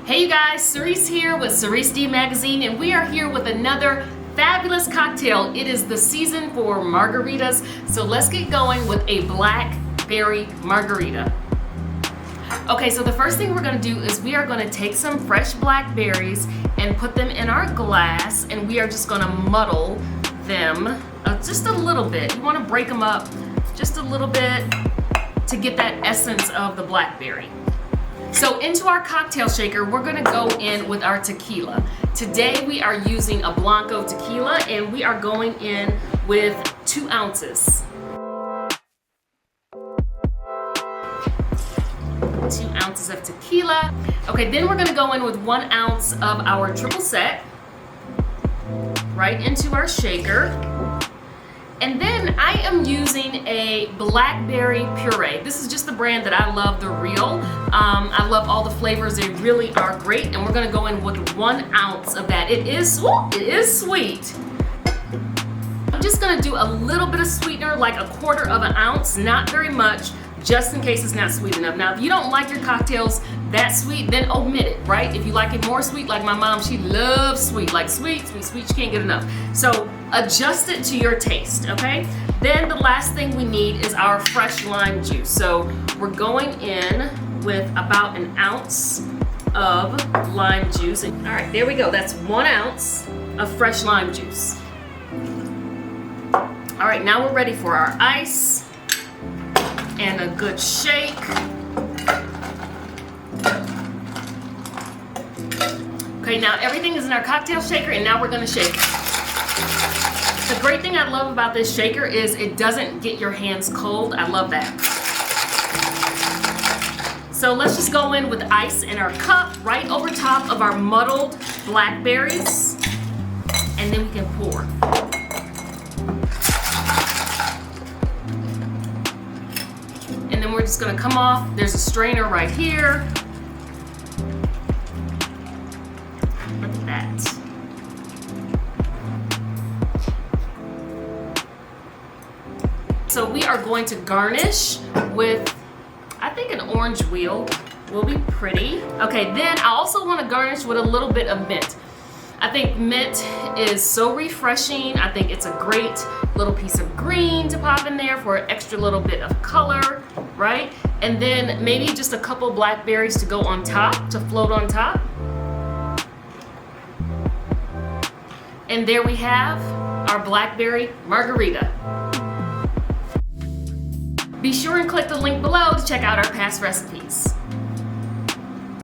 Hey you guys, Cerese here with Cerese D Magazine, and we are here with another fabulous cocktail. It is the season for margaritas, so let's get going with a Blackberry Margarita. Okay, so the first thing we're gonna do is we are gonna take some fresh blackberries and put them in our glass, and we are just gonna muddle them just a little bit. You wanna break them up just a little bit to get that essence of the blackberry. So into our cocktail shaker, we're gonna go in with our tequila. Today we are using a Blanco tequila, and we are going in with 2 ounces. 2 ounces of tequila. Okay, then we're gonna go in with 1 ounce of our triple sec right into our shaker. And then I am using a blackberry puree. This is just the brand that I love, the real. I love all the flavors, they really are great. And we're gonna go in with 1 ounce of that. It is sweet. I'm just gonna do a little bit of sweetener, like 1/4 ounce, not very much, just in case it's not sweet enough. Now, if you don't like your cocktails that sweet, then omit it, right? If you like it more sweet, like my mom, she loves sweet, like sweet, she can't get enough. So adjust it to your taste, okay? Then the last thing we need is our fresh lime juice. So we're going in with about 1 ounce of lime juice. All right, there we go. That's 1 ounce of fresh lime juice. All right, now we're ready for our ice and a good shake. Okay, now everything is in our cocktail shaker, and now we're gonna shake it. The great thing I love about this shaker is it doesn't get your hands cold. I love that. So let's just go in with ice in our cup right over top of our muddled blackberries, and then we can pour. And then we're just gonna come off. There's a strainer right here. Look at that. So we are going to garnish with, I think an orange wheel will be pretty. Okay, then I also want to garnish with a little bit of mint. I think mint is so refreshing. I think it's a great little piece of green to pop in there for an extra little bit of color, right? And then maybe just a couple blackberries to go on top, to float on top. And there we have our Blackberry Margarita. Be sure and click the link below to check out our past recipes.